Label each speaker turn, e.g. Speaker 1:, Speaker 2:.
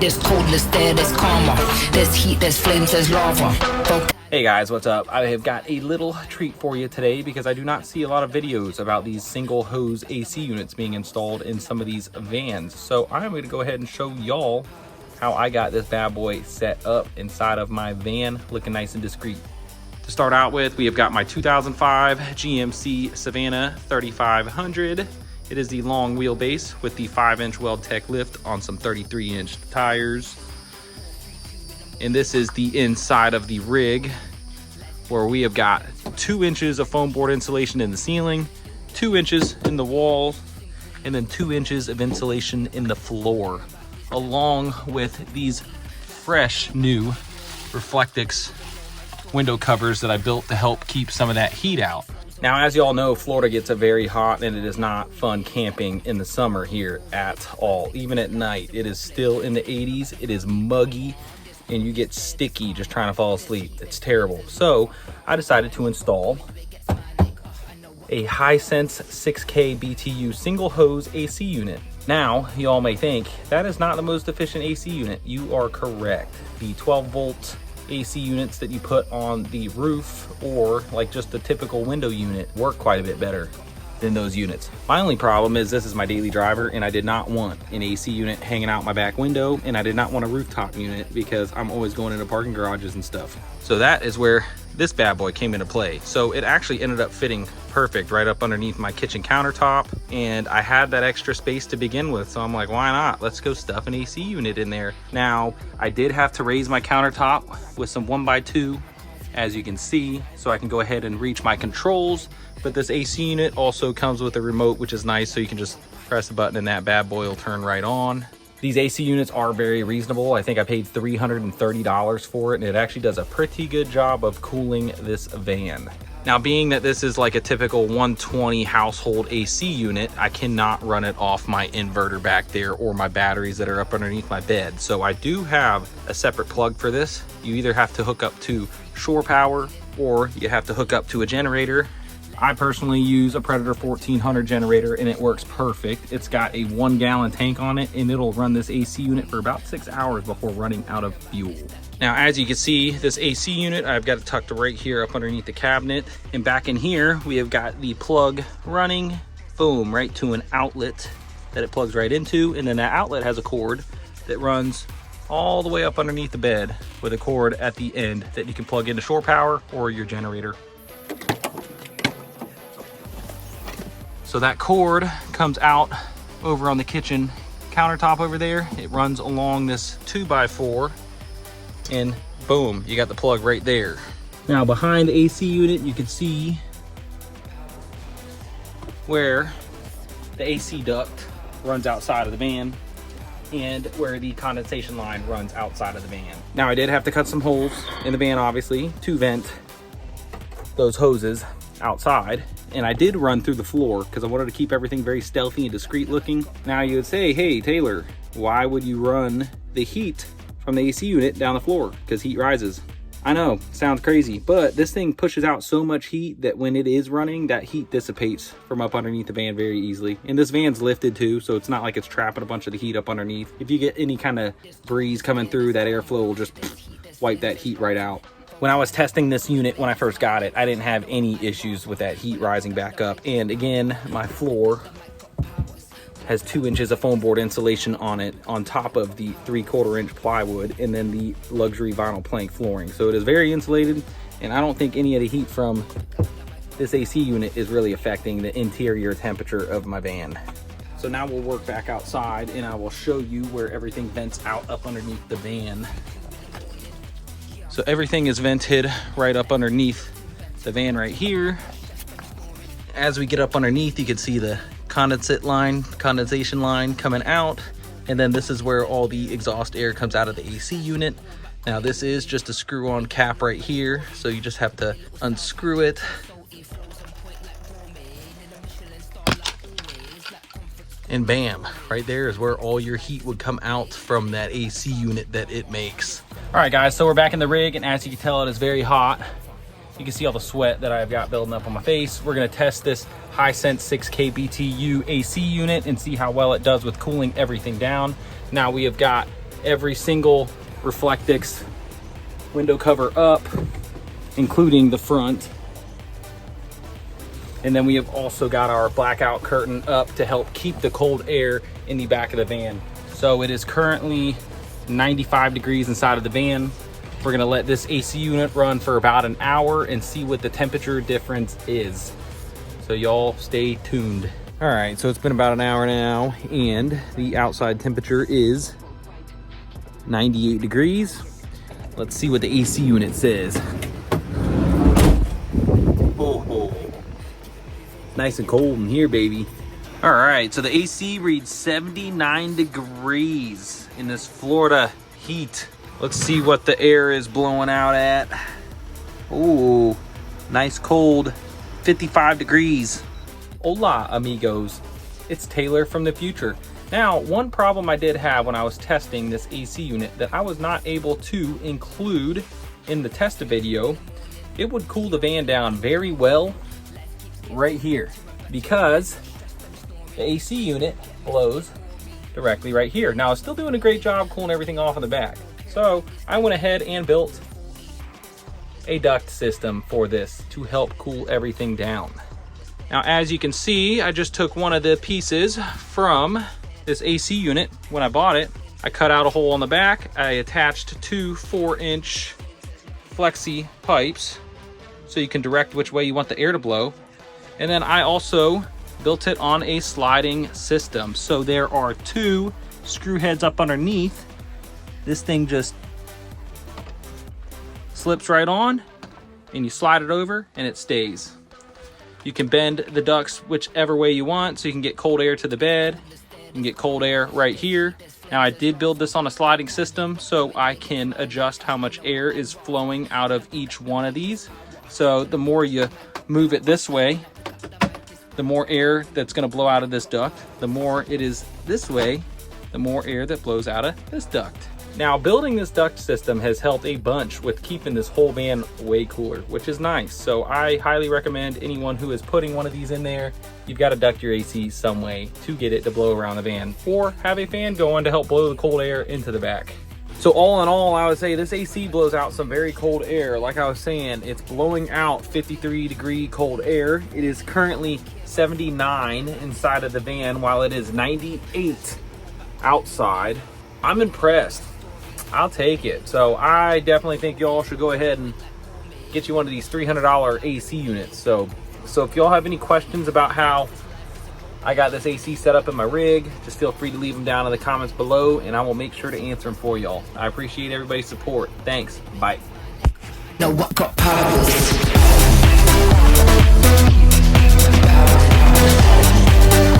Speaker 1: There's coldness there, there's karma. There's heat, there's flames, there's lava.
Speaker 2: Hey guys, what's up? I have got a little treat for you today because I do not see a lot of videos about these single hose AC units being installed in some of these vans. So I'm going to go ahead and show y'all how I got this bad boy set up inside of my van, looking nice and discreet. To start out with, we have got my 2005 GMC Savannah 3500. It is the long wheelbase with the 5-inch WeldTech lift on some 33-inch tires. And this is the inside of the rig, where we have got 2 inches of foam board insulation in the ceiling, 2 inches in the walls, and then 2 inches of insulation in the floor, along with these fresh new Reflectix window covers that I built to help keep some of that heat out. Now, as you all know, Florida gets very hot, and it is not fun camping in the summer here at all. Even at night, it is still in the 80s. It is muggy, and you get sticky just trying to fall asleep. It's terrible. So I decided to install a Hisense 6K BTU single hose AC unit. Now, you all may think that is not the most efficient AC unit. You are correct. The 12-volt AC units that you put on the roof, or like just the typical window unit, work quite a bit better than those units. My only problem is this is my daily driver, and I did not want an AC unit hanging out my back window, and I did not want a rooftop unit because I'm always going into parking garages and stuff. So that is where this bad boy came into play. So it actually ended up fitting perfect right up underneath my kitchen countertop, and I had that extra space to begin with, so I'm like, why not? Let's go stuff an AC unit in there. Now, I did have to raise my countertop with some 1x2, as you can see, so I can go ahead and reach my controls. But this AC unit also comes with a remote, which is nice, so you can just press a button and that bad boy will turn right on. These AC units are very reasonable. I think I paid $330 for it, and it actually does a pretty good job of cooling this van. Now, being that this is like a typical 120 household AC unit, I cannot run it off my inverter back there or my batteries that are up underneath my bed. So I do have a separate plug for this. You either have to hook up to shore power, or you have to hook up to a generator. I personally use a Predator 1400 generator, and it works perfect. It's got a 1-gallon tank on it, and it'll run this AC unit for about 6 hours before running out of fuel. Now, as you can see, this AC unit, I've got it tucked right here up underneath the cabinet. And back in here, we have got the plug running, boom, right to an outlet that it plugs right into. And then that outlet has a cord that runs all the way up underneath the bed with a cord at the end that you can plug into shore power or your generator. So that cord comes out over on the kitchen countertop over there. It runs along this 2x4, and boom, you got the plug right there. Now, behind the AC unit, you can see where the AC duct runs outside of the van and where the condensation line runs outside of the van. Now, I did have to cut some holes in the van, obviously, to vent those hoses outside, and I did run through the floor because I wanted to keep everything very stealthy and discreet looking. Now, you would say, hey Taylor, why would you run the heat from the AC unit down the floor? Because heat rises. I know, sounds crazy, but this thing pushes out so much heat that when it is running, that heat dissipates from up underneath the van very easily. And this van's lifted too, so it's not like it's trapping a bunch of the heat up underneath. If you get any kind of breeze coming through, that airflow will just wipe that heat right out. When I was testing this unit when I first got it, I didn't have any issues with that heat rising back up. And again, my floor has 2 inches of foam board insulation on it, on top of the 3/4 inch plywood, and then the luxury vinyl plank flooring. So it is very insulated, and I don't think any of the heat from this AC unit is really affecting the interior temperature of my van. So now we'll work back outside, and I will show you where everything vents out up underneath the van. So everything is vented right up underneath the van right here. As we get up underneath, you can see the condensation line coming out. And then this is where all the exhaust air comes out of the AC unit. Now, this is just a screw-on cap right here, so you just have to unscrew it. And bam, right there is where all your heat would come out from that AC unit that it makes. All right, guys, so we're back in the rig, and as you can tell, it is very hot. You can see all the sweat that I've got building up on my face. We're gonna test this Hisense 6K BTU AC unit and see how well it does with cooling everything down. Now, we have got every single Reflectix window cover up, including the front. And then we have also got our blackout curtain up to help keep the cold air in the back of the van. So it is currently 95 degrees inside of the van. We're gonna let this AC unit run for about an hour and see what the temperature difference is. So y'all stay tuned. All right, so it's been about an hour now and the outside temperature is 98 degrees. Let's see what the AC unit says. Oh, nice and cold in here, baby. All right, so the AC reads 79 degrees in this Florida heat. Let's see what the air is blowing out at. Ooh, nice cold, 55 degrees. Hola, amigos. It's Taylor from the future. Now, one problem I did have when I was testing this AC unit that I was not able to include in the test video, it would cool the van down very well right here because the AC unit blows directly right here. Now, it's still doing a great job cooling everything off in the back. So I went ahead and built a duct system for this to help cool everything down. Now, as you can see, I just took one of the pieces from this AC unit. When I bought it, I cut out a hole on the back. I attached two 4-inch flexi pipes so you can direct which way you want the air to blow. And then I also built it on a sliding system. So there are two screw heads up underneath. This thing just slips right on and you slide it over and it stays. You can bend the ducts whichever way you want so you can get cold air to the bed. You can get cold air right here. Now, I did build this on a sliding system so I can adjust how much air is flowing out of each one of these. So the more you move it this way, the more air that's going to blow out of this duct. The more it is this way, the more air that blows out of this duct. Now, building this duct system has helped a bunch with keeping this whole van way cooler, which is nice. So I highly recommend anyone who is putting one of these in there, you've got to duct your AC some way to get it to blow around the van, or have a fan going to help blow the cold air into the back. So all in all, I would say this AC blows out some very cold air. Like I was saying, it's blowing out 53-degree cold air. It is currently 79 inside of the van while it is 98 outside. I'm impressed. I'll take it. So I definitely think y'all should go ahead and get you one of these $300 AC units. So if y'all have any questions about how I got this AC set up in my rig, just feel free to leave them down in the comments below and I will make sure to answer them for y'all. I appreciate everybody's support. Thanks. Bye.
Speaker 1: No, what got powers?